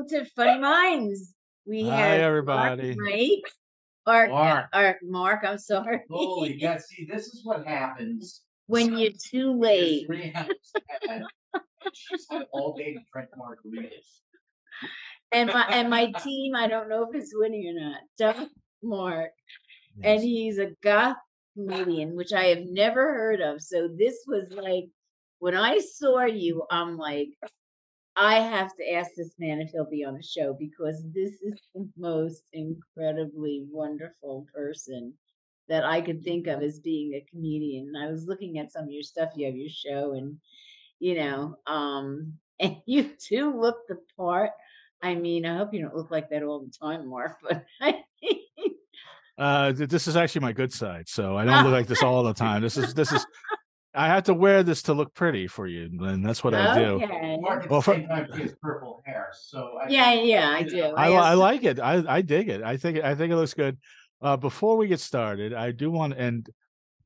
to Funny Minds. We Hi, have Mark, everybody. right? Or Mark. Mark, I'm sorry. Holy God, see, this is what happens When you're too late. 3 hours ahead, and she's had all day to drink margaritas. And my team, I don't know if it's winning or not. Doug, Mark, and Yes. he's a goth comedian, which I have never heard of. So this was like when I saw you, I'm like, I have to ask this man if he'll be on the show because this is the most incredibly wonderful person that I could think of as being a comedian. And I was looking at some of your stuff. You have your show, and and you do look the part. I mean, I hope you don't look like that all the time, Mark, but This is actually my good side, so I don't look like this all the time. This is. I have to wear this to look pretty for you, and that's what I do. okay. Mark at Well, the same time, he has purple hair, so Yeah, I do. I like it. I dig it. I think it looks good. Before we get started, I do want, and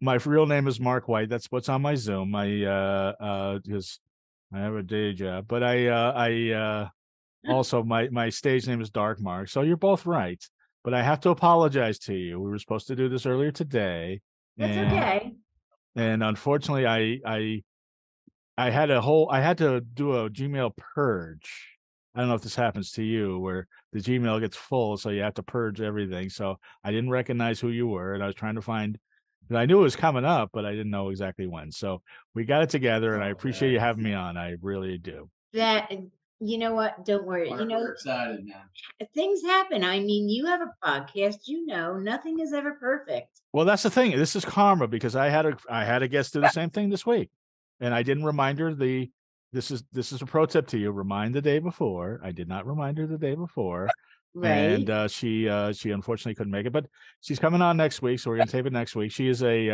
my real name is Mark White. That's what's on my Zoom. Because I have a day job, but I also my stage name is Dark Mark. So you're both right, but I have to apologize to you. We were supposed to do this earlier today. That's and, okay. And unfortunately, I had to do a Gmail purge. I don't know if this happens to you, where the Gmail gets full, so you have to purge everything. So I didn't recognize who you were, and I was trying to find. I knew it was coming up, but I didn't know exactly when. So we got it together, and I appreciate you having me on. I really do. That you know what? Don't worry. Mark, we're excited now. Things happen. I mean, you have a podcast. Nothing is ever perfect. Well, that's the thing. This is karma because I had a guest do the same thing this week, and I didn't remind her. This is a pro tip to you. Remind the day before. I did not remind her the day before, Right. and she unfortunately couldn't make it, but she's coming on next week, so we're gonna tape it next week. She is she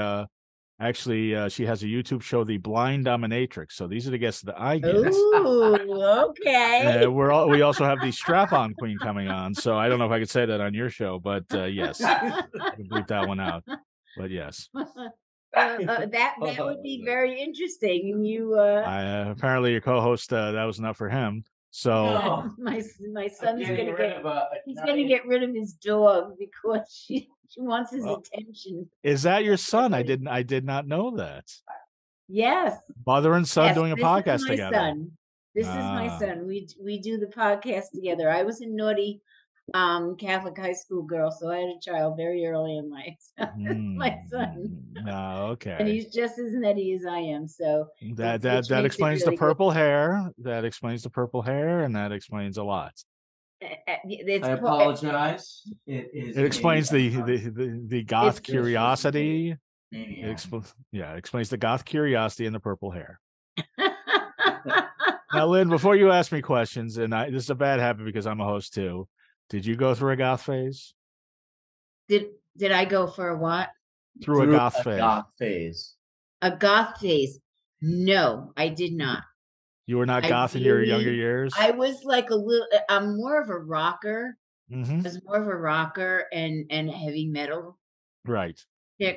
has a YouTube show, The Blind Dominatrix. So these are the guests that I get. Ooh, okay. We also have the Strap-On Queen coming on. So I don't know if I could say that on your show, but yes, I can bleep that one out. But yes, that would be very interesting. You apparently your co-host that was enough for him. So my son's gonna get rid of his dog because she wants his attention. Is that your son? I did not know that. Yes. Mother and son doing a podcast is my together. Son. This is my son. We do the podcast together. I was a naughty Catholic high school girl, so I had a child very early in life. My son. Okay. And he's just as nutty as I am. So that explains the purple hair. That explains the purple hair, and that explains a lot. I apologize. It explains the goth curiosity. It explains the goth curiosity and the purple hair. Now, Lynn, before you ask me questions, and this is a bad habit because I'm a host too. Did you go through a goth phase? Did I go for a what? Through a goth phase. A goth phase. No, I did not. You were not goth in your younger years? I was like I'm more of a rocker. I was more of a rocker and heavy metal. Right.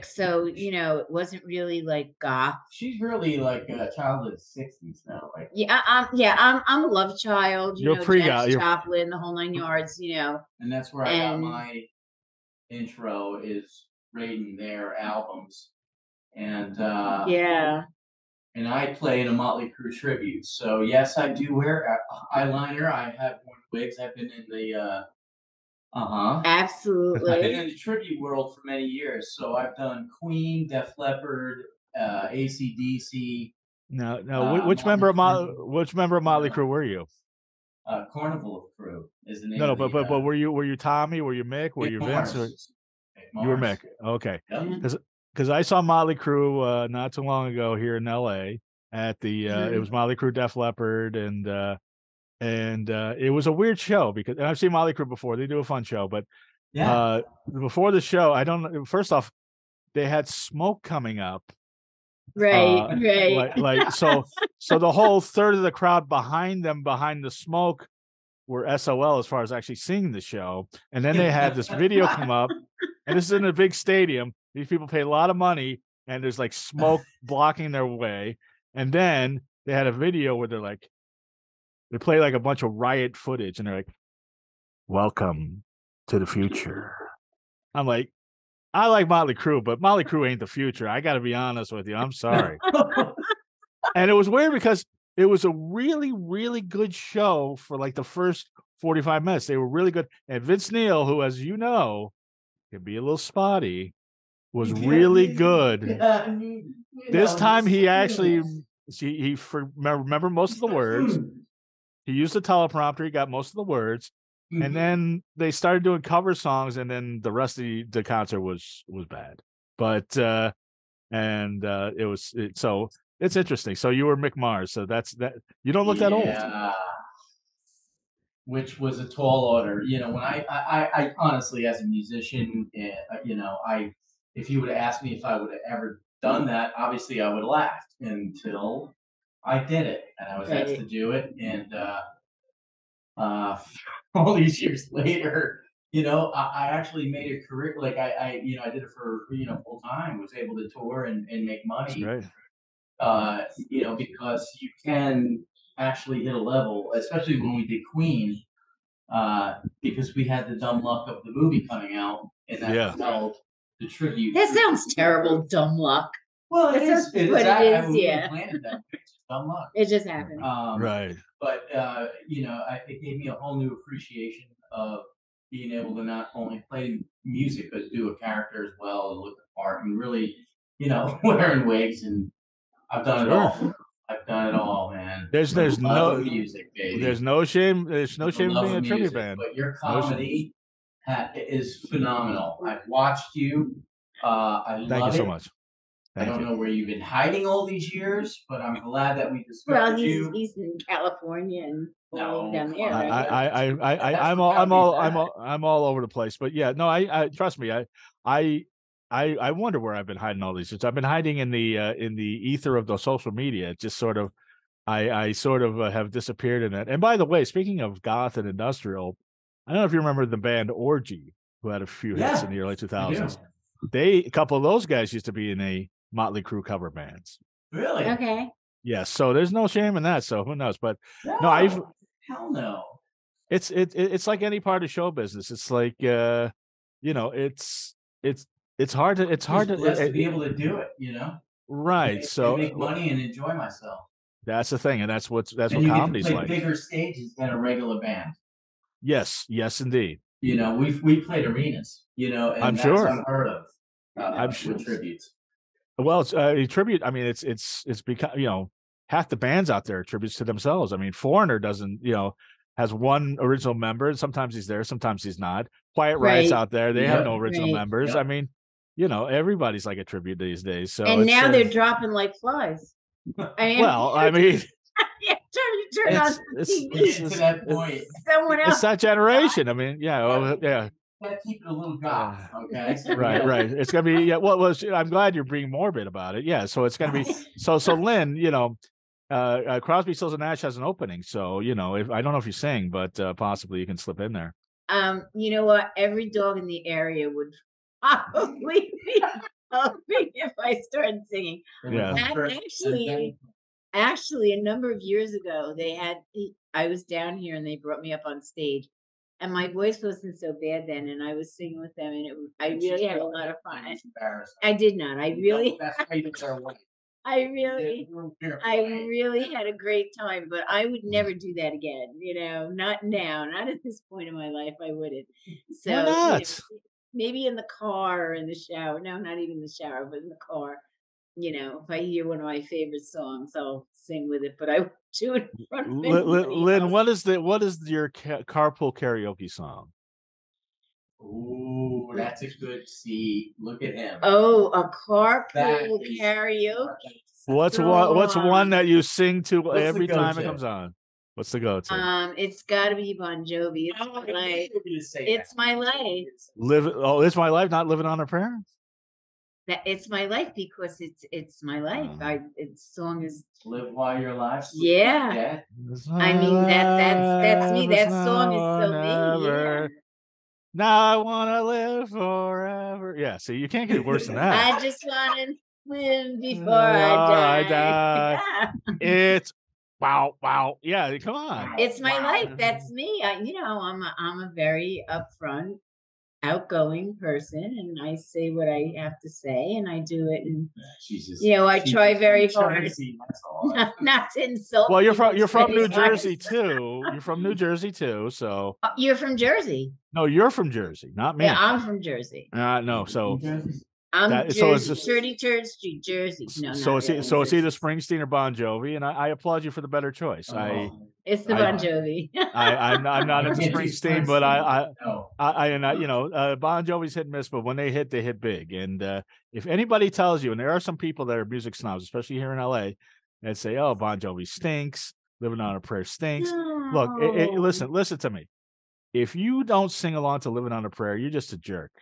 So, it wasn't really like goth. She's really like a child of the 60s now. Like I'm a love child. You're Janis Joplin, the whole 9 yards. And that's where I got my intro, is rating their albums, and and I played a Motley Crue tribute. So yes, I do wear eyeliner. I have worn wigs. I've been in the absolutely. I've been in the tribute world for many years. So I've done Queen, Def Leppard, AC/DC. No. Which member of Motley Crue were you? Carnival of Crew is the name. No, but were you Tommy? Were you Mick? Were you Vince? You were Mick. Okay. Because I saw Motley Crue not too long ago here in LA at the it was Motley Crue, Def Leppard, and it was a weird show because, and I've seen Motley Crue before. They do a fun show, but before the show, I don't know. First off, they had smoke coming up. Right. Like so the whole third of the crowd behind the smoke were SOL as far as actually seeing the show. And then they had this video come up, and this is in a big stadium. These people paid a lot of money, and there's like smoke blocking their way. And then they had a video where they play like a bunch of riot footage, and they're like, welcome to the future. I'm like, I like Motley Crue, but Motley Crue ain't the future. I got to be honest with you. I'm sorry. And it was weird because it was a really, really good show for like the first 45 minutes. They were really good. And Vince Neil, who, as you know, can be a little spotty, was really good. This time he actually remember most of the words. He used the teleprompter. He got most of the words. And then they started doing cover songs, and then the rest of the concert was bad. But so it's interesting. So you were Mick Mars. So that's that. You don't look that old. Which was a tall order. You know, when I honestly, as a musician, you know, if you would have asked me if I would have ever done that, obviously I would have laughed until I did it, and I was asked to do it, and all these years later, you know, I actually made a career. Like you know, I did it for full time. Was able to tour and make money. Right. You know, because you can actually hit a level, especially when we did Queen, because we had the dumb luck of the movie coming out, and that propelled the tribute. That sounds terrible, dumb luck. Well, it is. It is. Yeah. Planned that. It's dumb luck. It just happened. Right. But you know, it gave me a whole new appreciation of being able to not only play music but do a character as well and look the part and really, you know, wearing wigs, and I've done it all. I've done it all, man. There's no music, baby. There's no shame. There's no shame in being a tribute band. But your comedy is phenomenal. I've watched you. I love it. Thank you so much. I don't know where you've been hiding all these years, but I'm glad that we discovered you. Well, he's in California and down there. Right? I'm all over the place. But yeah, no, I trust me. I wonder where I've been hiding all these years. I've been hiding in the ether of the social media. It just sort of, I sort of have disappeared in it. And by the way, speaking of goth and industrial, I don't know if you remember the band Orgy, who had a few hits in the early 2000s. A couple of those guys used to be in a Motley Crue cover bands. Really? Okay. Yeah. So there's no shame in that. So who knows? But hell no. It's like any part of show business. It's like you know, it's hard to be able to do it, you know. Right. So make money and enjoy myself. That's the thing, and that's what you comedy's get to play like. Bigger stages than a regular band. Yes, indeed. You know, we played arenas. You know, and that's unheard of. I'm sure. With tributes. Well, it's a tribute. I mean, it's because, you know, half the bands out there are tributes to themselves. I mean, Foreigner doesn't, you know, has one original member. Sometimes he's there, sometimes he's not. Quiet Riot's out there. They have no original members. Yep. I mean, you know, everybody's like a tribute these days. So and now they're dropping like flies. I mean, turn on TV. To that point. Someone else. It's that generation. I mean, yeah. Gotta keep it a little goth, okay? Right. It's gonna be I'm glad you're being morbid about it. Yeah, so it's gonna be so Lynn, you know, Crosby, Stills and Nash has an opening. So, you know, if I don't know if you sing, but possibly you can slip in there. You know what? Every dog in the area would probably be hoping if I started singing. Yeah. Actually, a number of years ago, I was down here and they brought me up on stage. And my voice wasn't so bad then, and I was singing with them, and I really had a lot of fun. I did not. I really had a great time, but I would never do that again. You know, not now, not at this point in my life. I wouldn't. So why not? Maybe in the car or in the shower. No, not even the shower, but in the car. You know, if I hear one of my favorite songs, I'll sing with it, but I won't do it in front of Lynn, what is your carpool karaoke song? Ooh, that's a good see. Look at him. Oh, a carpool karaoke. What's one that you sing to every time it comes on? What's the go-to? It's got to be Bon Jovi. It's my life. It's my life. Not living on a prayer. It's my life because it's my life. Its song is "Live While You're Alive." Yeah, I mean that's me. That song is so me. Yeah. Now I want to live forever. Yeah, see, you can't get worse than that. I just want to live before I die. It's wow, wow. Yeah, come on. It's my Wow. life. That's me. I'm a very upfront, outgoing person, and I say what I have to say, and I do it. And I try very hard not to insult Well, you're people's from New great Jersey artists. too. You're from New Jersey too. So You're from Jersey. no, you're from Jersey, not Yeah, me. I'm from Jersey. No. So I'm that so it's Jersey, just 33rd Street, Jersey. No, so not it's really. so it's either Springsteen or Bon Jovi, and I applaud you for the better choice. It's the I Bon Jovi. I'm not into can't do Springsteen, but No. Bon Jovi's hit and miss, but when they hit big. And if anybody tells you, and there are some people that are music snobs, especially here in LA, that say, "Oh, Bon Jovi stinks, Living on a Prayer stinks." Look, No. listen to me. If you don't sing along to Living on a Prayer, you're just a jerk.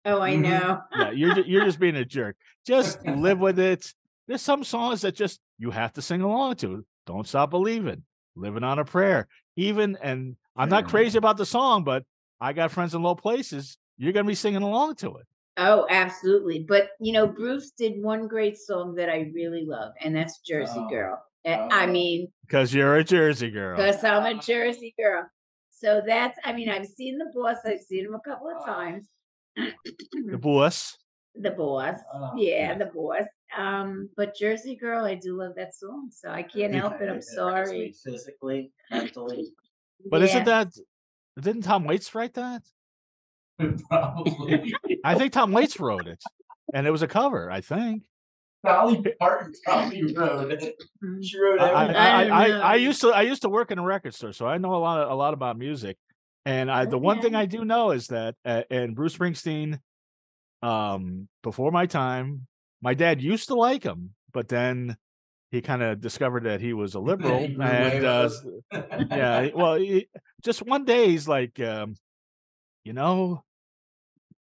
Oh, I know. Yeah, you're just being a jerk. Just live with it. There's some songs that just you have to sing along to. Don't Stop Believing, Living on a Prayer. And I'm not crazy about the song, but I got friends in low places. You're gonna be singing along to it. Oh, absolutely. But Bruce did one great song that I really love, and that's Jersey Girl. I mean, Because you're a Jersey girl. because I'm a Jersey girl. So I've seen the boss. I've seen him a couple of times. The boss. The boss. Yeah, the boss. But Jersey Girl, I do love that song, so I can't help it. I'm sorry. Physically, mentally. But Yeah. isn't that didn't Tom Waits write that? Probably. I think Tom Waits wrote it. And it was a cover, I think. Dolly Parton probably wrote it. She wrote everything. I used to work in a record store, so I know a lot about music. And the one thing I do know is that and Bruce Springsteen, before my time, my dad used to like him, but then he kind of discovered that he was a liberal, and yeah, well, just one day he's like, and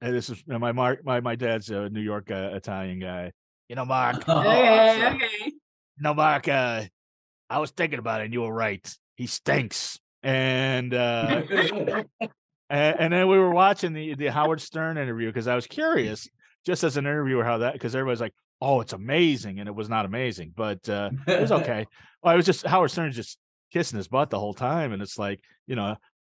this is my dad's a New York Italian guy. Mark. Okay. Mark. I was thinking about it, and you were right. He stinks. And and then we were watching the Howard Stern interview because I was curious, just as an interviewer, because everybody's like, "Oh, it's amazing," and it was not amazing, but it was okay. Well, it was just Howard Stern just kissing his butt the whole time, and it's like,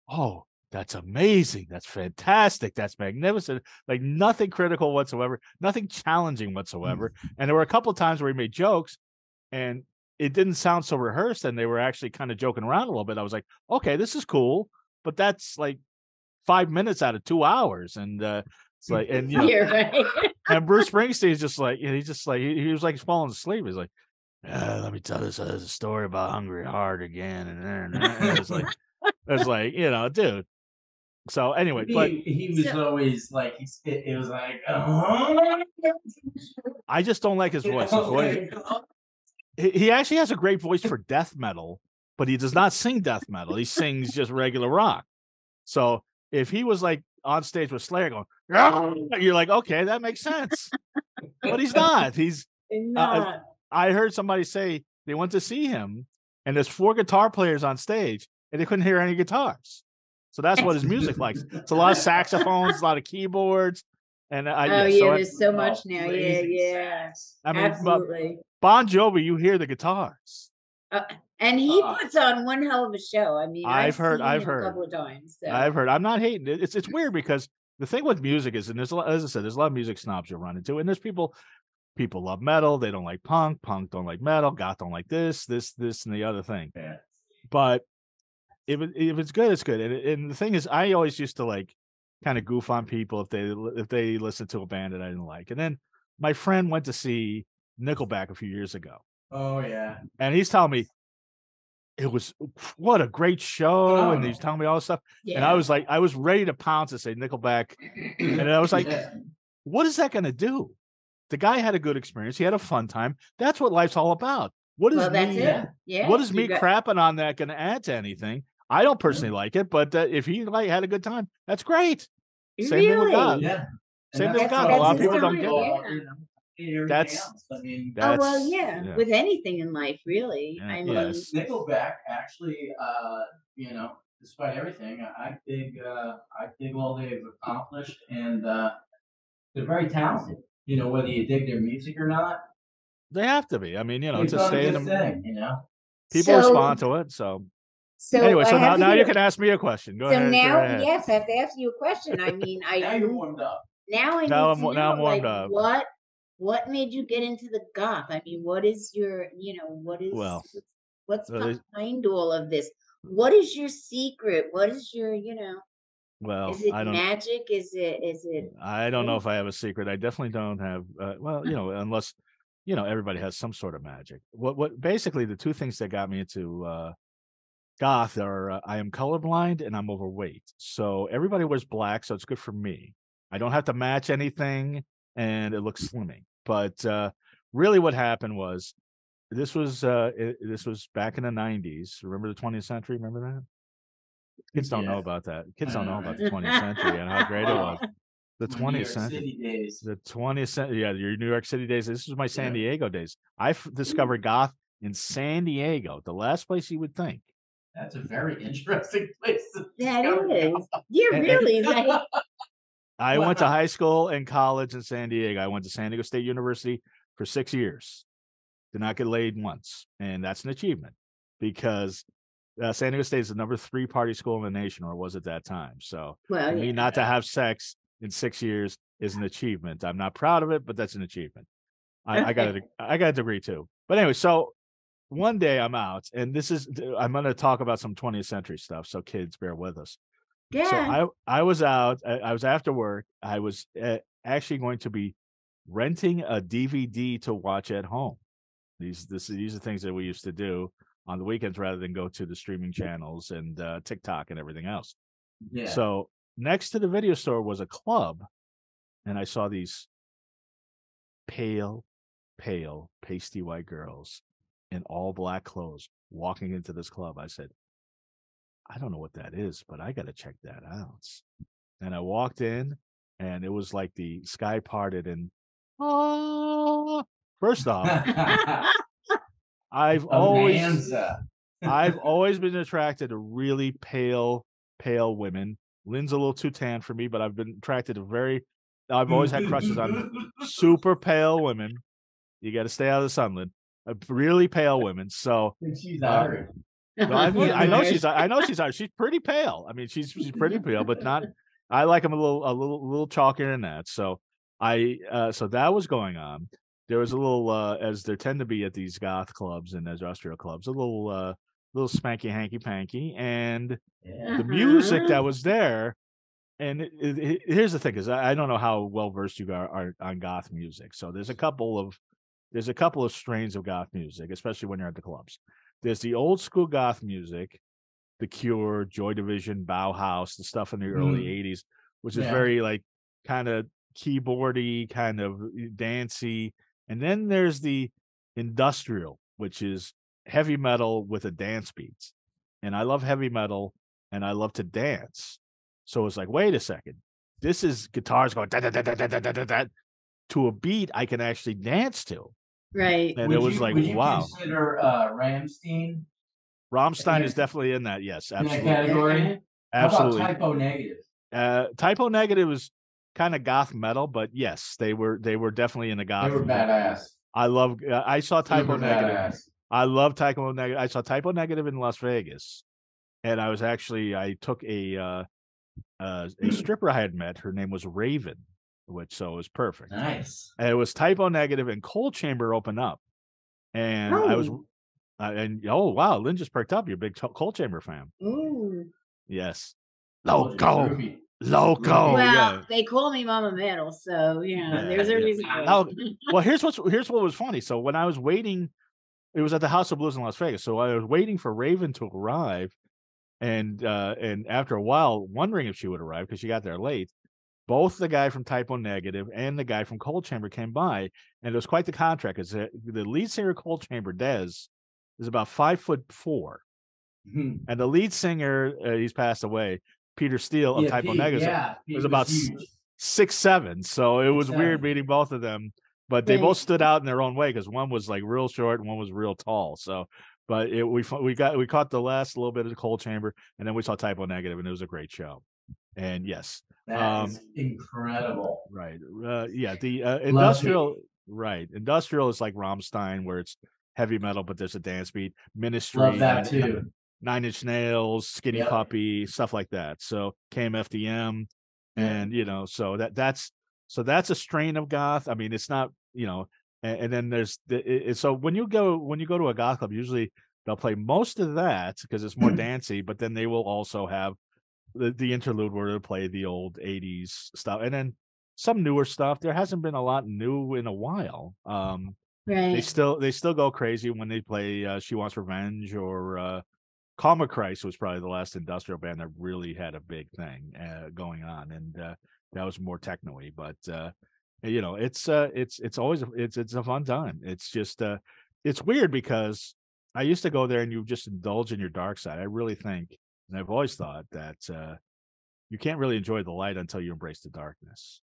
oh, that's amazing, that's fantastic, that's magnificent. Like nothing critical whatsoever, nothing challenging whatsoever. And there were a couple of times where he made jokes, and it didn't sound so rehearsed, and they were actually kind of joking around a little bit. I was like, okay, this is cool, but that's like 5 minutes out of 2 hours, and it's like, and You're right. and Bruce Springsteen is just like, he's just like he was like falling asleep. He's like, let me tell this a story about Hungry Heart again, and it's like dude. So anyway, but he was always like it was like I just don't like his voice. His voice. He actually has a great voice for death metal, but he does not sing death metal. He sings just regular rock. So if he was like on stage with Slayer going, you're like, okay, that makes sense. But he's not. He's not. I heard somebody say they went to see him, and there's 4 guitar players on stage, and they couldn't hear any guitars. So that's what his music likes. It's a lot of saxophones, a lot of keyboards, and there's so much now. Yeah. I mean, absolutely. Bon Jovi, you hear the guitars, and he puts on one hell of a show. I mean, I've heard a couple of times. So. I've heard. I'm not hating it. It's weird because the thing with music is, and there's as I said, there's a lot of music snobs you'll run into, and there's people love metal, they don't like punk don't like metal, goth don't like this, and the other thing. Yeah. But if it's good, it's good. And the thing is, I always used to like kind of goof on people if they listened to a band that I didn't like. And then my friend went to see Nickelback a few years ago. Oh yeah. And he's telling me it was what a great show, and he's telling me all this stuff. Yeah. And I was like, I was ready to pounce and say Nickelback. And I was like, what is that gonna do? The guy had a good experience. He had a fun time. That's what life's all about. What is what is me crapping on that going to add to anything? I don't personally like it, but if he had a good time, that's great. Same thing with God. Yeah. Same thing with God. A lot of people don't get it. That's with anything in life, really. Yeah, I mean, Nickelback actually, despite everything, I dig all they've accomplished, and they're very talented. Whether you dig their music or not, they have to be. I mean, to stay in them. people respond to it. So anyway, I so have to now you hear. can ask me a question. Go So ahead. Go now, ahead. yes, I have to ask you a question. I mean, Now you're warmed up. now I need Now to know, I'm warmed like, up. what made you get into the goth? I mean, what is your, Well, what's they- behind all of this? What is your secret? What is your, well, is it I don't magic? Is it, I don't what know is if I have a secret. I definitely don't have. Well, unless everybody has some sort of magic. What basically the two things that got me into goth are I am colorblind and I'm overweight. So everybody wears black, so it's good for me. I don't have to match anything, and it looks slimming. But really, what happened was this was back in the '90s. Remember the 20th century? Remember that? Kids don't know about that. Kids don't know about the 20th century and how great it was. The My New 20th York century. City days. The 20th century, yeah, your New York City days. This was my San Diego days. I discovered goth in San Diego, the last place you would think. That's a very interesting place to that discover is? goth. Yeah, And- really? Like, I went to Wow. high school and college in San Diego. I went to San Diego State University for 6 years. Did not get laid once, and that's an achievement because San Diego State is the number 3 party school in the nation, or was at that time. So well, for me yeah. not to have sex in 6 years is an achievement. I'm not proud of it, but that's an achievement. I got a degree too. But anyway, so one day I'm out, and I'm going to talk about some 20th century stuff. So kids, bear with us. So Yeah. I was out. I was after work. I was actually going to be renting a DVD to watch at home. These are things that we used to do on the weekends rather than go to the streaming channels and TikTok and everything else. Yeah. So next to the video store was a club, and I saw these pale, pasty white girls in all black clothes walking into this club. I said, I don't know what that is, but I got to check that out. And I walked in, and it was like the sky parted, and first off, I've always been attracted to really pale women. Lynn's a little too tan for me, but I've been attracted to I've always had crushes on super pale women. You got to stay out of the sun, Lynn. Really pale women. So She's Irish. no, I know she's Irish. She's pretty pale. I mean, she's pretty pale, but not. I like them a little chalkier than that. So so that was going on. There was a little as there tend to be at these goth clubs and industrial clubs, a little spanky hanky panky, and the music that was there. And here's the thing, is I don't know how well versed you are on goth music. So there's a couple of strains of goth music, especially when you're at the clubs. There's the old school goth music, The Cure, Joy Division, Bauhaus, the stuff in the early '80s, which is very like kind of keyboardy, kind of dancey. And then there's the industrial, which is heavy metal with a dance beat. And I love heavy metal and I love to dance. So it's like, wait a second. This is guitars going da, da, da, da, da, da, da, da, to a beat I can actually dance to. Right. And it was like, wow. Consider Rammstein? Rammstein is definitely in that. Yes, absolutely. In that category? Absolutely. How about Typo Negative? Typo Negative was kind of goth metal, but yes, they were definitely in the goth. They were badass. I saw Typo Negative. Badass. I love Typo Negative. I saw Typo Negative in Las Vegas, and I took a stripper I had met. Her name was Raven, so it was perfect. Nice. And it was Typo Negative, and Cold Chamber opened up, and I was. And oh wow, Lynn just perked up. You're a big Cold Chamber fan. Ooh. Yes. Loco. Well, yeah. they call me Mama Metal, so there's a reason. Well, here's what was funny. So when I was waiting, it was at the House of Blues in Las Vegas. So I was waiting for Raven to arrive, and after a while, wondering if she would arrive because she got there late. Both the guy from Typo Negative and the guy from Cold Chamber came by, and it was quite the contrast. Because the lead singer of Cold Chamber, Dez, is about 5'4", and the lead singer, he's passed away, Peter Steele of Typo Negative, was about 6'7". So it was weird meeting both of them, but they both stood out in their own way because one was like real short and one was real tall. So, but we caught the last little bit of the Cold Chamber, and then we saw Typo Negative, and it was a great show. And yes, that is incredible. Right. Yeah. The industrial. Right. Industrial is like Rammstein, where it's heavy metal, but there's a dance beat. Ministry, Love that too. 9 Inch Nails, Skinny Puppy, stuff like that. So KMFDM, and so that's a strain of goth. I mean, it's not, and then there's so when you go to a goth club, usually they'll play most of that because it's more dancey, but then they will also have the interlude where they play the old 80s stuff, and then some newer stuff. There hasn't been a lot new in a while. They still go crazy when they play She Wants Revenge, or Karma Christ was probably the last industrial band that really had a big thing going on, and that was more techno-y. But it's always it's a fun time. It's just it's weird because I used to go there and you just indulge in your dark side. I really think, and I've always thought that you can't really enjoy the light until you embrace the darkness.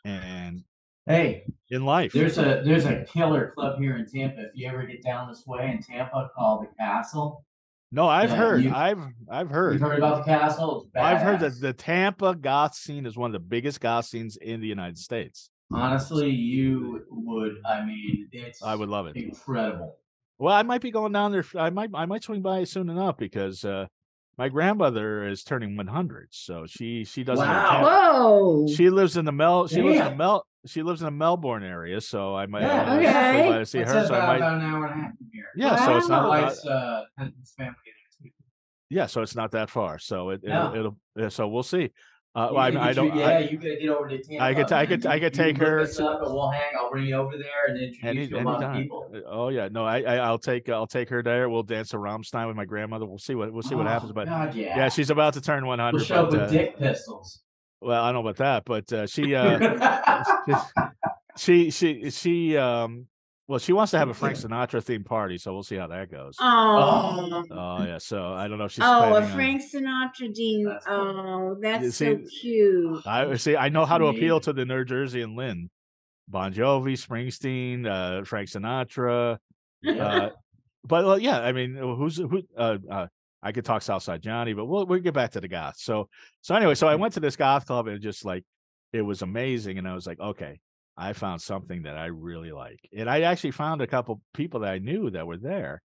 And hey, in life, there's a killer club here in Tampa. If you ever get down this way in Tampa, called the Castle. No, I've heard. I've heard. You've heard about the Castle? It's badass. I've heard that the Tampa goth scene is one of the biggest goth scenes in the United States. Honestly, you would. I mean, I would love it. Incredible. Well, I might be going down there. I might swing by soon enough because my grandmother is turning 100, so she doesn't. Wow! Whoa! She lives in the She lives in the Melbourne area, so I might swing by to see her. So about an hour and a half from here. Yeah, so it's not. His family. Yeah, so it's not that far. So it'll so we'll see. You gotta get over to Tampa. I could take her. Up and we'll hang. I'll bring you over there and introduce you to a lot of people. Oh yeah, no, I'll take her there. We'll dance a Rammstein with my grandmother. We'll see what happens. But God, yeah, she's about to turn 100. We'll show up with Dick Pistols. Well, I don't know about that, but she wants to have a Frank Sinatra themed party, so we'll see how that goes. Oh yeah. So I don't know if she's a Frank Sinatra Dean. That's so cute. I know how to appeal to the New Jersey and Lynn. Bon Jovi, Springsteen, Frank Sinatra. But yeah, I mean, who? I could talk Southside Johnny, but we'll get back to the goth. So anyway, so I went to this goth club and it was amazing, and I was like, okay, I found something that I really like. And I actually found a couple people that I knew that were there.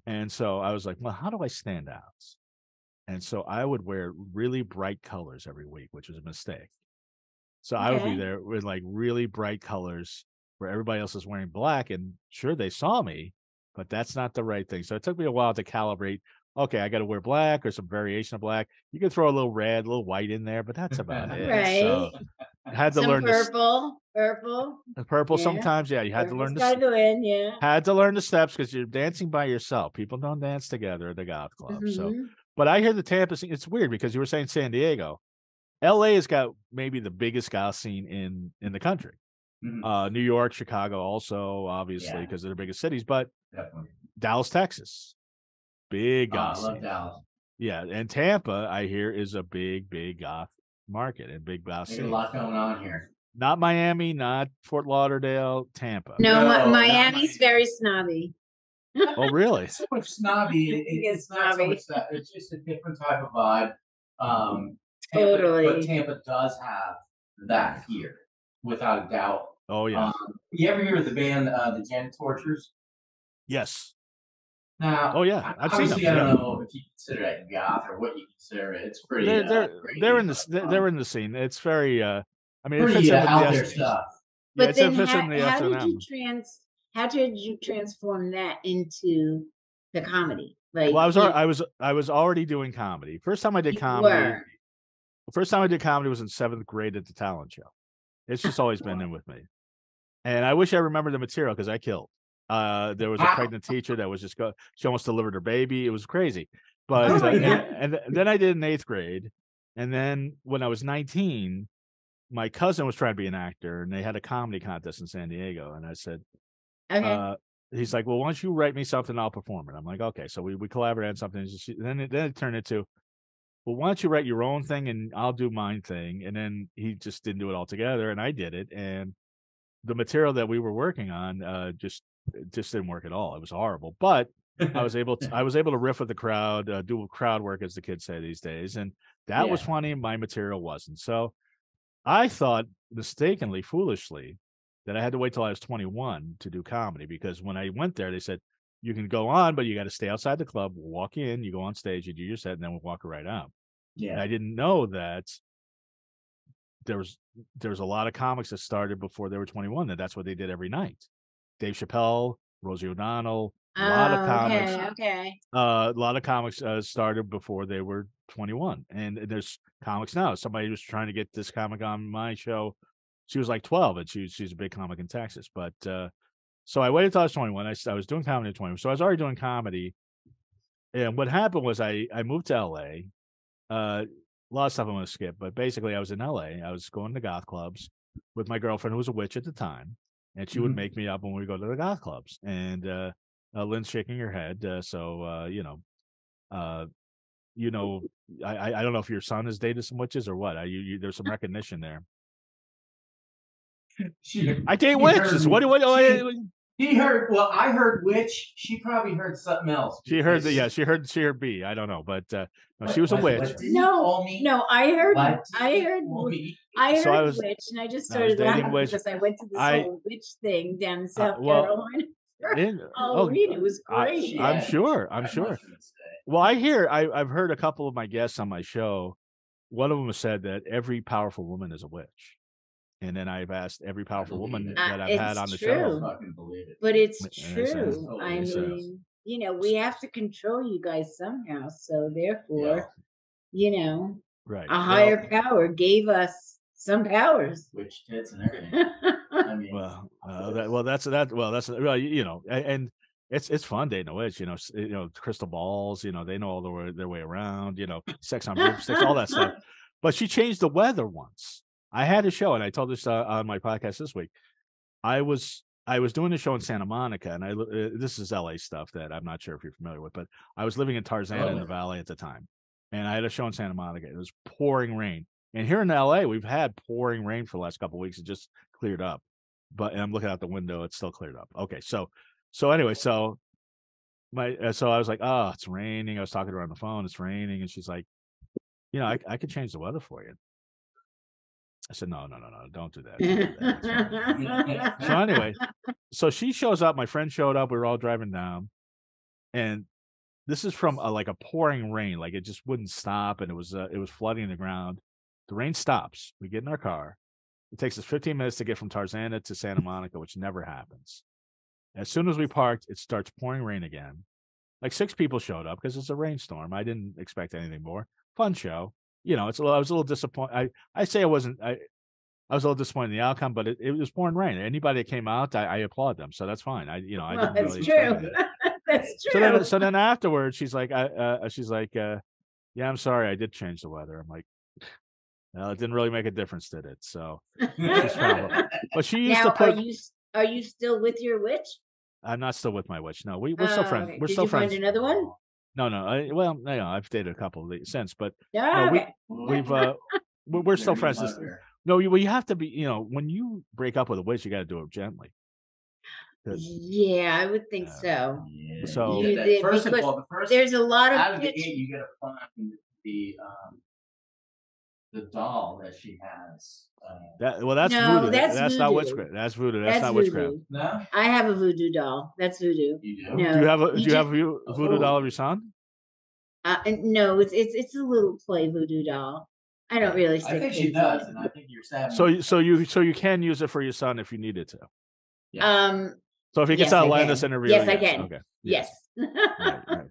And so I was like, well, how do I stand out? And so I would wear really bright colors every week, which was a mistake. So I would be there with like really bright colors where everybody else is wearing black. And sure, they saw me, but that's not the right thing. So it took me a while to calibrate. Okay, I got to wear black or some variation of black. You can throw a little red, a little white in there, but that's about it. Right. So I had to learn purple. Purple sometimes, yeah. You had to learn Had to learn the steps because you're dancing by yourself. People don't dance together at the goth club. So, but I hear the Tampa scene. It's weird because you were saying San Diego. LA has got maybe the biggest goth scene in the country. New York, Chicago, also obviously because they're the biggest cities. But Dallas, Texas, big goth scene. I love Dallas. Yeah, and Tampa, I hear, is a big goth market and big goth scene. There's a lot going on here. Not Miami, not Fort Lauderdale, Tampa. No, Miami's very snobby. Oh, really? So much snobby. It's not so much that. It's just a different type of vibe. Totally. But Tampa does have that here, without a doubt. Oh, yeah. You ever hear of the band, the Janet Tortures? Yes. Now, I've seen them. I don't know if you consider that goth or what you consider it. It's pretty. They're in the scene. It's very. I mean, pretty out there stuff. But then, how did you transform that into the comedy? Like, well, I was already doing comedy. First time I did comedy. The first time I did comedy was in 7th grade at the talent show. It's just always been in with me, and I wish I remembered the material because I killed. There was a pregnant teacher that was she almost delivered her baby. It was crazy. But and then I did in 8th grade, and then when I was 19. My cousin was trying to be an actor, and they had a comedy contest in San Diego. And I said, he's like, well, why don't you write me something? I'll perform it. I'm like, okay. So we collaborated on something. Then it turned into, well, why don't you write your own thing and I'll do mine thing. And then he just didn't do it all together, and I did it. And the material that we were working on just didn't work at all. It was horrible. But I was able to riff with the crowd, do crowd work, as the kids say these days. And that was funny. My material wasn't. So I thought mistakenly, foolishly, that I had to wait till I was 21 to do comedy, because when I went there, they said, you can go on, but you got to stay outside the club, walk in, you go on stage, you do your set, and then we'll walk right out. Yeah. And I didn't know that there was a lot of comics that started before they were 21. That's what they did every night. Dave Chappelle, Rosie O'Donnell, a lot of comics. Okay. A lot of comics started before they were 21, and there's comics now. Somebody was trying to get this comic on my show. She was like 12, and she's a big comic in Texas. But so I waited till I was 21. I was doing comedy at 21, so I was already doing comedy. And what happened was I moved to LA. A lot of stuff I'm going to skip, but basically I was in LA. I was going to goth clubs with my girlfriend, who was a witch at the time, and she would make me up when we go to the goth clubs. And Lynn's shaking her head. So you know, I don't know if your son has dated some witches or what. There's some recognition there. I date witches. What? He heard. Well, I heard witch. She probably heard something else. She heard she heard B. I don't know, but no, she was a witch. No, I heard So witch, and I just started laughing because I went to this whole witch thing down in South Carolina. Halloween, it was great. I'm sure. Well, I've heard a couple of my guests on my show. One of them has said that every powerful woman is a witch. And then I've asked every powerful woman that I've had on the show. Fucking believe it. But it's true. I mean, we have to control you guys somehow. So therefore, right. A higher power gave us some powers. Witch tits and everything. I mean, and it's fun dating a witch. Crystal balls. They know all their way around. Sex on broomsticks, all that stuff. But she changed the weather once. I had a show, and I told this on my podcast this week. I was doing a show in Santa Monica, and this is LA stuff that I'm not sure if you're familiar with, but I was living in Tarzana in the Valley at the time, and I had a show in Santa Monica. It was pouring rain, and here in LA, we've had pouring rain for the last couple of weeks. It just cleared up, and I'm looking out the window; it's still cleared up. Okay, so anyway, so I was like, oh, it's raining. I was talking to her on the phone. It's raining, and she's like, I could change the weather for you. I said, no, don't do that. Don't do that. So anyway, so she shows up. My friend showed up. We were all driving down, and this is from like a pouring rain. Like it just wouldn't stop, and it was flooding the ground. The rain stops. We get in our car. It takes us 15 minutes to get from Tarzana to Santa Monica, which never happens. As soon as we parked, it starts pouring rain again. Like 6 people showed up because it's a rainstorm. I didn't expect anything more. Fun show. I was a little disappointed. I say I was a little disappointed in the outcome, but it was pouring rain. Anybody that came out, I applaud them. So that's fine. I didn't really expect it. That's true. So then afterwards, she's like, yeah, I'm sorry, I did change the weather. I'm like, well, it didn't really make a difference, did it? So, but she used to put. Are you still with your witch? I'm not still with my witch. No, we're still friends. Okay. We're Did still you friends. find another one? No. I've dated a couple since, but Okay. we're still friends. No, you have to be. When you break up with a witch, you got to do it gently. Yeah, I would think so. Yeah. So first of all, there's a lot of out of the gate, you gotta find the doll that she has. that's No, voodoo. that's That's not voodoo. witchcraft. That's voodoo. That's not voodoo. witchcraft. No, I have a voodoo doll. That's voodoo. you do. No. Do you have a voodoo doll of your son? No, it's a little play voodoo doll. I don't really. I think she does, and I think you're sad. So you can use it for your son if you needed to. Yeah. So if he gets out land this interview, yes, I can. Okay. Yes. Right.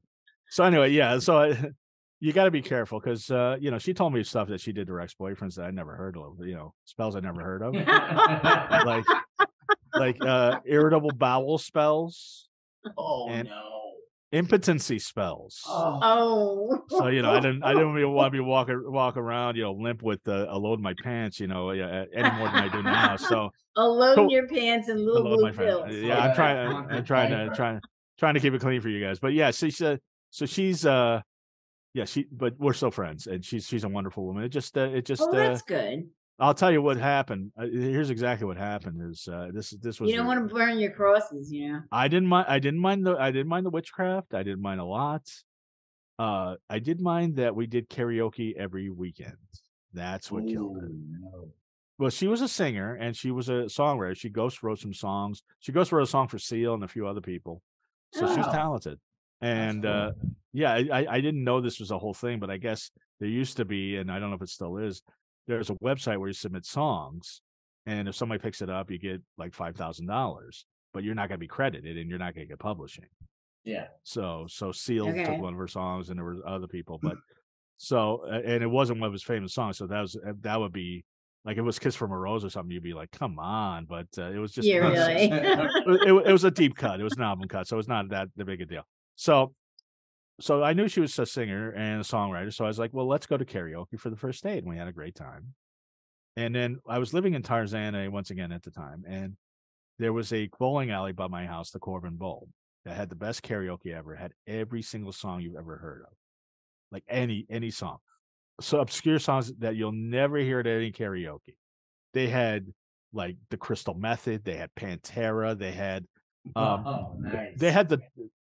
So anyway, yeah. So you got to be careful because she told me stuff that she did to her ex-boyfriends that I never heard of. Spells I never heard of, like irritable bowel spells. Oh and no. Impotency spells. Oh. So I didn't even want to be walk around limp with a load in my pants any more than I do now. So a load in your pants and little blue pills. Yeah, I'm trying to keep it clean for you guys. But yeah, she's but we're still friends, and she's a wonderful woman. It just that's good. I'll tell you what happened. Here's exactly what happened. Is this was you don't want to burn your crosses, I didn't mind the witchcraft. I didn't mind a lot. I did mind that we did karaoke every weekend. That's what killed it. No. Well, she was a singer and she was a songwriter. She ghost wrote some songs. She ghost wrote a song for Seal and a few other people. So she was Oh. talented. And yeah, I didn't know this was a whole thing, but I guess there used to be, and I don't know if it still is, there's a website where you submit songs, and if somebody picks it up, you get like $5,000, but you're not going to be credited and you're not going to get publishing. Yeah. So Seal took Okay. one of her songs, and there were other people, but so and it wasn't one of his famous songs, so that would be like, it was "Kiss from a Rose" or something. You'd be like, "Come on!" But it was just Yeah, really. it was a deep cut. It was an album cut, so it's not that big a deal. So I knew she was a singer and a songwriter, so I was like, "Well, let's go to karaoke for the first date," and we had a great time. And then I was living in Tarzana once again at the time, and there was a bowling alley by my house, the Corbin Bowl, that had the best karaoke ever. It had every single song you've ever heard of, like any song. So obscure songs that you'll never hear at any karaoke. They had like the Crystal Method, they had Pantera, they had nice. they had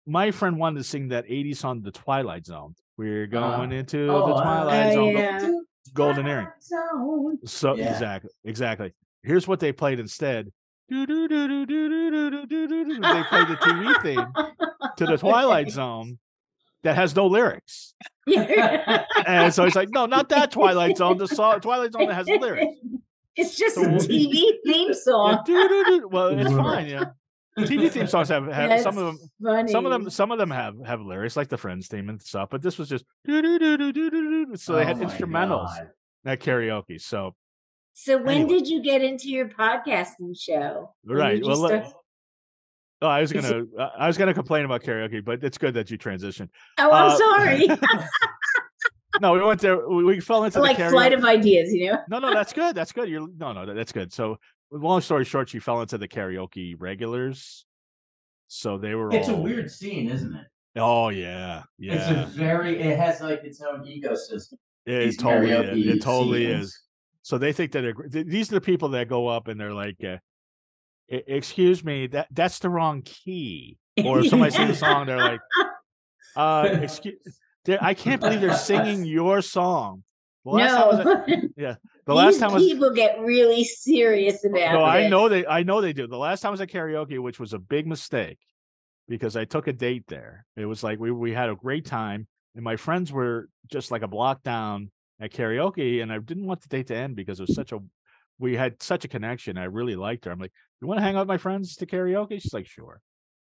my friend wanted to sing that 80s song, The Twilight Zone. We're going into the Twilight Zone. Yeah. Golden Earring. So Yeah. exactly. Here's what they played instead. They played the TV theme to the Twilight Zone that has no lyrics. And so he's like, "No, not that Twilight Zone. The Twilight Zone that has lyrics." It's just a TV theme song. Well, it's fine. Yeah, TV theme songs have That's some of them. funny. Some of them have lyrics, like the Friends theme and stuff. But this was just so they had instrumentals at karaoke. So when anyway. did you get into your podcasting show? Right. Well, I was gonna complain about karaoke, but it's good that you transitioned. Oh, I'm sorry. No, we went there. We fell into like the karaoke. flight of ideas, No, that's good. That's good. That's good. So, long story short, she fell into the karaoke regulars. So they were. It's a weird scene, isn't it? Oh yeah. It has like its own ecosystem. It totally is. So they think that these are the people that go up and they're like, "Excuse me, that's the wrong key." Or if somebody sings a song, they're like, "Excuse." I can't believe they're singing your song. The last time people get really serious about it. No, I know they do. The last time I was at karaoke, which was a big mistake, because I took a date there. It was like we had a great time, and my friends were just like a block down at karaoke, and I didn't want the date to end because it was we had such a connection. I really liked her. I'm like, "You want to hang out with my friends to karaoke?" She's like, "Sure."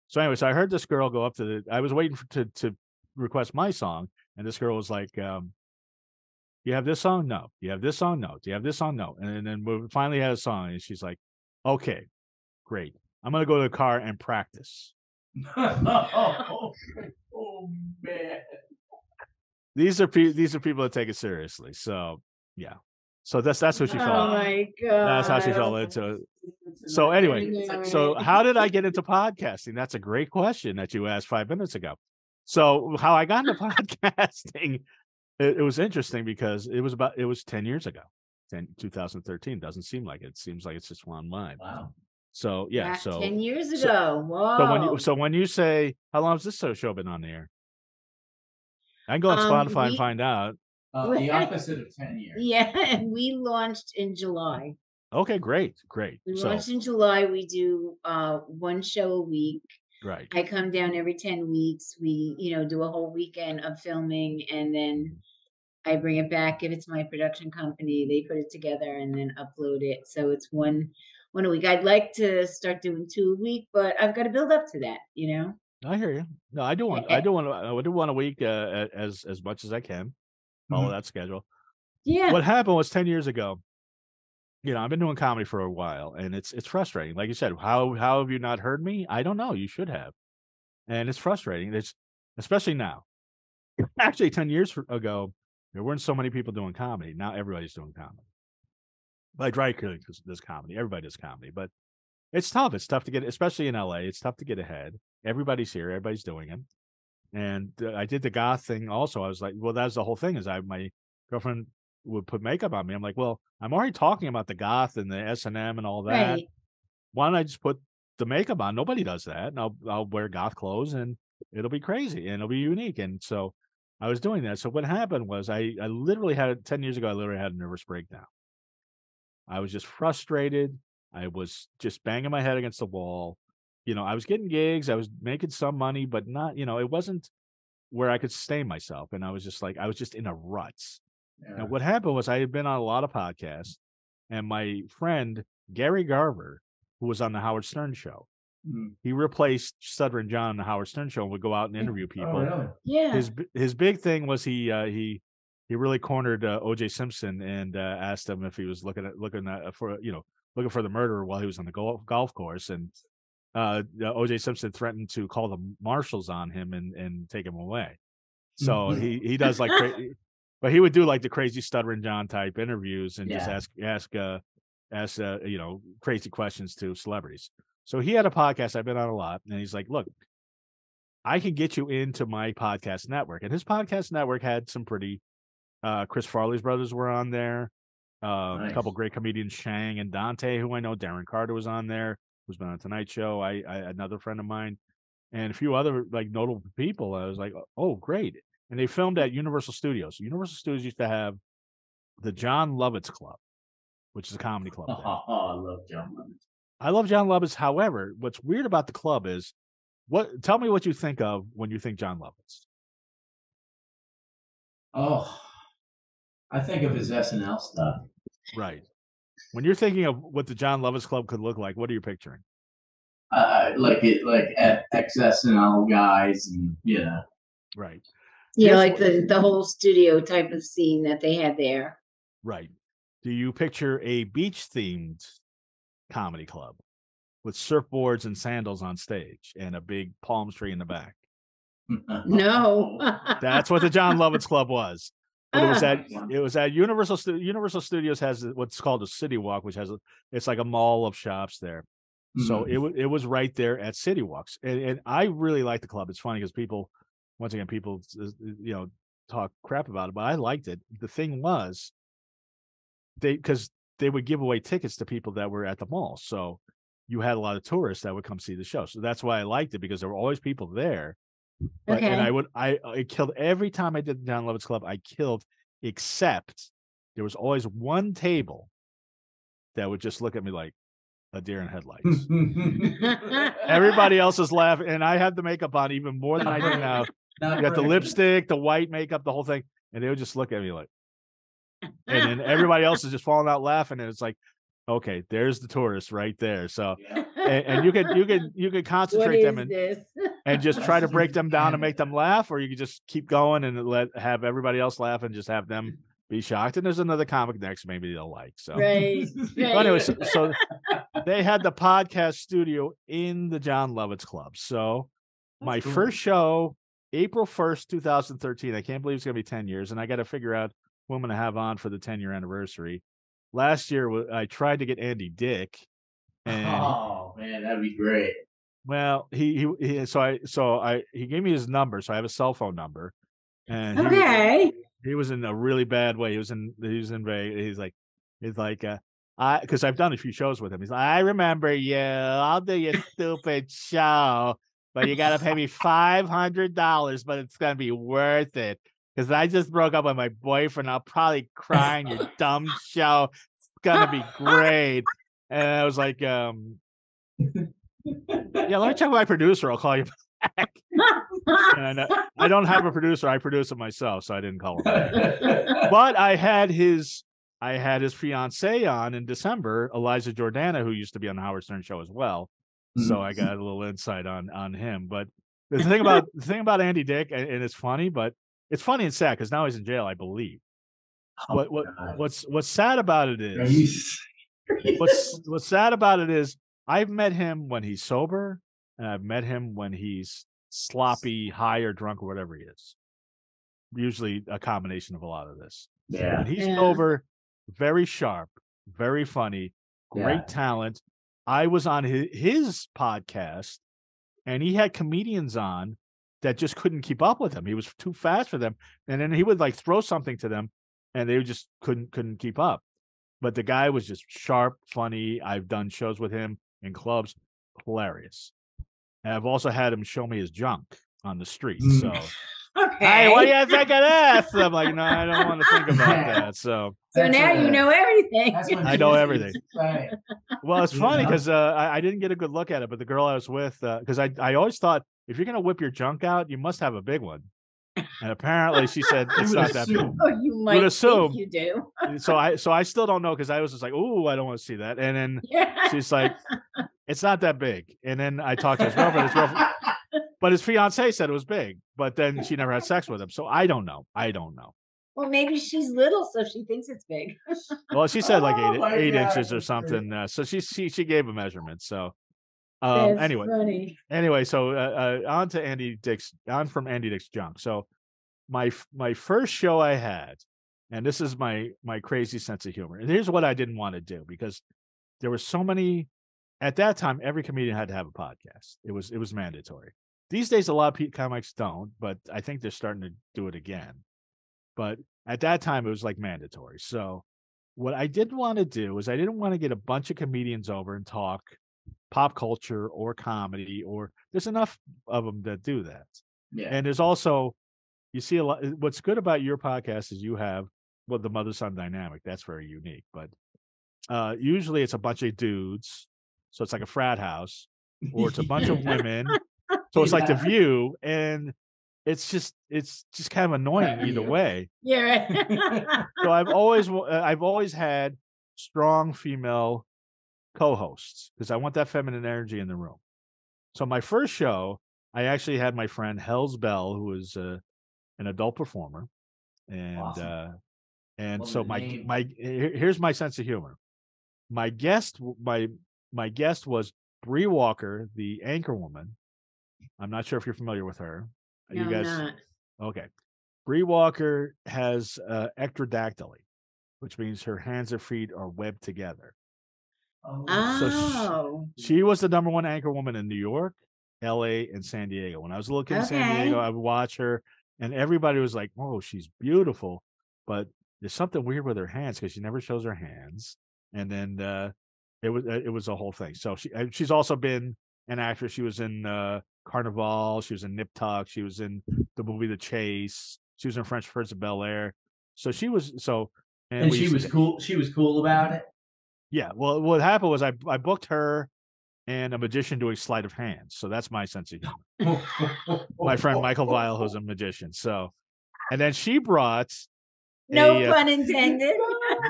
So anyway, I heard this girl go up to I was waiting to request my song, and this girl was like, "You have this song? No. You have this song? No. Do you have this song? No." And then we finally had a song, and she's like, "Okay, great. I'm gonna go to the car and practice." Oh man. These are people that take it seriously. So yeah. So that's what she felt. Oh my god. That's how she fell into it. So anyway, so how did I get into podcasting? That's a great question that you asked 5 minutes ago. So how I got into podcasting, it was interesting because it was 10 years ago. 2013. Doesn't seem like it. Seems like it's just online. Wow. So yeah. So 10 years ago. Whoa. So when you say, how long has this show been on the air? I can go on Spotify and find out. The opposite of 10 years. Yeah, and we launched in July. Okay, great. We launched in July. We do one show a week. Right. I come down every 10 weeks. We, do a whole weekend of filming, and then I bring it back. If it's my production company, they put it together and then upload it. So it's one a week. I'd like to start doing 2 a week, but I've got to build up to that, I hear you. No, I do one a week as much as I can. Follow that schedule. Yeah. What happened was 10 years ago. I've been doing comedy for a while, and it's frustrating. Like you said, how have you not heard me? I don't know. You should have. And it's frustrating. It's especially now. Actually, 10 years ago, there weren't so many people doing comedy. Now everybody's doing comedy. Like Drake does comedy. Everybody does comedy, but it's tough. It's tough to get, especially in LA. It's tough to get ahead. Everybody's here. Everybody's doing it. And I did the goth thing also. I was like, well, that's the whole thing. Is my girlfriend would put makeup on me. I'm like, well, I'm already talking about the goth and the S&M and all that. Right. Why don't I just put the makeup on? Nobody does that. And I'll wear goth clothes, and it'll be crazy and it'll be unique. And so I was doing that. So what happened was I literally had 10 years ago, I literally had a nervous breakdown. I was just frustrated. I was just banging my head against the wall. I was getting gigs, I was making some money, but not, it wasn't where I could sustain myself. And I was just like, I was just in a rut. Yeah. Now, what happened was I had been on a lot of podcasts, and my friend Gary Garver, who was on the Howard Stern show, he replaced Stuttering John on the Howard Stern show and would go out and interview people. Oh, really? Yeah. His big thing was he really cornered O.J. Simpson and asked him if he was looking for the murderer while he was on the golf course, and O.J. Simpson threatened to call the marshals on him and take him away. So he does like crazy, but he would do like the crazy Stuttering John type interviews and just ask crazy questions to celebrities. So he had a podcast I've been on a lot, and he's like, look, I can get you into my podcast network. And his podcast network had some pretty Chris Farley's brothers were on there. A couple great comedians, Shang and Dante, who I know. Darren Carter was on there, who's been on Tonight Show. I another friend of mine, and a few other like notable people. I was like, oh, great. And they filmed at Universal Studios. Universal Studios used to have the John Lovitz Club, which is a comedy club. Oh, I love John Lovitz. I love John Lovitz. However, what's weird about the club is tell me what you think of when you think John Lovitz. Oh, I think of his SNL stuff. Right. When you're thinking of what the John Lovitz Club could look like, what are you picturing? Like ex-SNL guys, and Right. Yeah, like the whole studio type of scene that they had there. Right. Do you picture a beach-themed comedy club with surfboards and sandals on stage and a big palm tree in the back? No. That's what the John Lovitz Club was. But it was at Universal. Universal Studios has what's called a City Walk, which has it's like a mall of shops there. So it was right there at City Walks, and I really like the club. It's funny because people talk crap about it, but I liked it. The thing was, because they would give away tickets to people that were at the mall, so you had a lot of tourists that would come see the show. So that's why I liked it, because there were always people there. But, Okay. and I killed every time I did the John Lovitz Club. I killed, except there was always one table that would just look at me like a deer in headlights. Everybody else is laughing, and I had the makeup on even more than I do now. You got the lipstick, the white makeup, the whole thing, and they would just look at me like, and then everybody else is just falling out laughing, and it's like, okay, there's the tourist right there. So, and you could concentrate them and just try to break them down and make them laugh, or you could just keep going and have everybody else laugh and just have them be shocked. And there's another comic next, maybe they'll like. So, right. But anyway, so they had the podcast studio in the John Lovitz Club. So my first show, April 1st, 2013. I can't believe it's gonna be 10 years, and I got to figure out who I'm gonna have on for the 10-year anniversary. Last year, I tried to get Andy Dick. And oh man, that'd be great. Well, he gave me his number, so I have a cell phone number. And he was in a really bad way. He was in Vegas. He's like, because I've done a few shows with him. He's like, I remember you. I'll do your stupid show, but you got to pay me $500, but it's gonna be worth it. Because I just broke up with my boyfriend. I'll probably cry in your dumb show. It's gonna be great. And I was like, yeah, let me check with my producer. I'll call you back. And I don't have a producer. I produce it myself, so I didn't call him back. But I had his fiance on in December, Eliza Jordana, who used to be on the Howard Stern show as well. So I got a little insight on him. But the thing about Andy Dick, and it's funny, but it's funny and sad because now he's in jail, I believe. What's sad about it is what's sad about it is I've met him when he's sober, and I've met him when he's sloppy, high, or drunk, or whatever he is. Usually a combination of a lot of this. Yeah. When he's sober, very sharp, very funny, great talent. I was on his podcast, and he had comedians on that just couldn't keep up with him. He was too fast for them. And then he would like throw something to them, and they just couldn't keep up. But the guy was just sharp, funny. I've done shows with him in clubs, hilarious. And I've also had him show me his junk on the street. So Hey, what do you think of this? I'm like, no, I don't want to think about that. So now you know everything. I know everything. Well, it's funny because I didn't get a good look at it, but the girl I was with, because I always thought if you're gonna whip your junk out, you must have a big one. And apparently, she said it's not that big. Oh, you might think you do. So I still don't know because I was just like, oh, I don't want to see that. And then she's like, it's not that big. And then I talked to his girlfriend. But his fiance said it was big. But then she never had sex with him. So I don't know. Well, maybe she's little, so she thinks it's big. Well, she said like 8 inches or something. So she gave a measurement. So anyway, so on from Andy Dick's junk. So my first show I had, and this is my crazy sense of humor. And here's what I didn't want to do because there were so many. At that time, every comedian had to have a podcast. It was mandatory. These days, a lot of comics don't, but I think they're starting to do it again. But at that time, it was like mandatory. So what I didn't want to do is I didn't want to get a bunch of comedians over and talk pop culture or comedy, or there's enough of them that do that. Yeah. And there's also, you see a lot. What's good about your podcast is you have, well, the mother-son dynamic. That's very unique. But usually it's a bunch of dudes. So it's like a frat house, or it's a bunch of women. So it's like The View, and it's just kind of annoying either way. Yeah, right. So I've always had strong female co-hosts because I want that feminine energy in the room. So my first show, I actually had my friend Hell's Bell, who is an adult performer, and awesome. And so here's my sense of humor. My guest was Bree Walker, the anchor woman. I'm not sure if you're familiar with her. No, you guys? Not. Okay. Bree Walker has ectrodactyly, which means her hands and feet are webbed together. So she was the number one anchor woman in New York, LA, and San Diego. When I was a little kid in San Diego, I would watch her, and everybody was like, "Oh, she's beautiful," but there's something weird with her hands because she never shows her hands. And then it was a whole thing. So she's also been an actress. She was in Carnival. She was in Nip Tuck. She was in the movie The Chase. She was in French Prince of Bel-Air. So she was and she was cool. She was cool about it. Yeah. Well, what happened was I booked her and a magician doing sleight of hand. So that's my sense of humor. My friend Michael Weil, who's a magician. So, and then she brought no pun intended.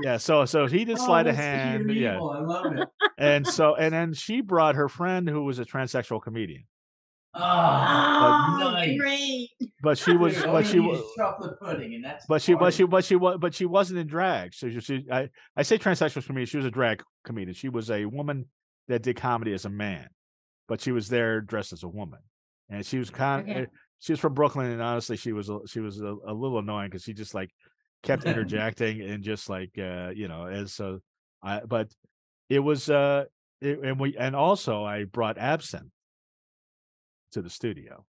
Yeah. So he did sleight of hand. Yeah. I love it. And then she brought her friend who was a transsexual comedian. Nice. Great. But she was chocolate pudding, and that's but she wasn't in drag. So I say transsexual comedian. She was a drag comedian. She was a woman that did comedy as a man, but she was there dressed as a woman, and she was she was from Brooklyn, and honestly, she was a little annoying because she just like kept interjecting and just like but it was and also I brought absinthe to the studio.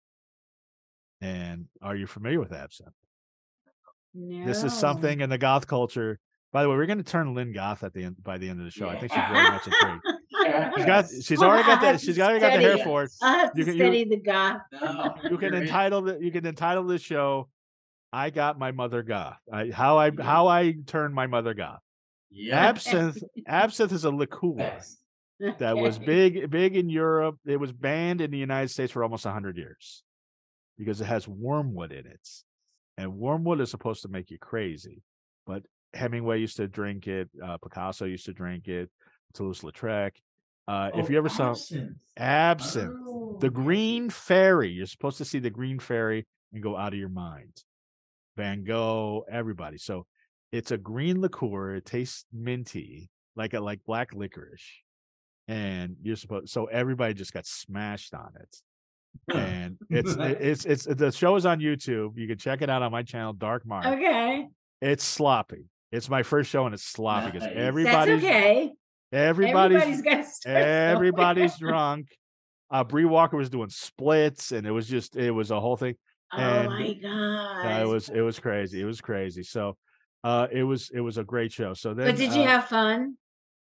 And are you familiar with absinthe? No. This is something in the goth culture. By the way, we're going to turn Lynn goth by the end of the show. I think she's very much intrigued. She's already got the hair for it. I have to study the goth. No, you can entitle this show "I Got My Mother Goth." How I turned my mother goth. Yeah. Absinthe is a liqueur that was big in Europe. It was banned in the United States for almost 100 years because it has wormwood in it, and wormwood is supposed to make you crazy. But Hemingway used to drink it. Picasso used to drink it. Toulouse-Lautrec. If you ever saw absinthe, the Green Fairy, you're supposed to see the Green Fairy and go out of your mind. Van Gogh, everybody. So it's a green liqueur. It tastes minty, like black licorice. And so everybody just got smashed on it. And it's the show is on YouTube. You can check it out on my channel, Dark Mark. Okay. It's sloppy. It's my first show and it's sloppy because everybody's okay. Everybody's drunk. Bree Walker was doing splits, and it was a whole thing. And my god! It was crazy. It was crazy. So it was a great show. So then, but did you have fun?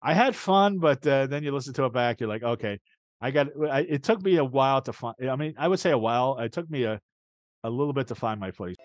I had fun, but then you listen to it back, you're like, okay, it took me a while to find. I mean, I would say a while. It took me a little bit to find my place.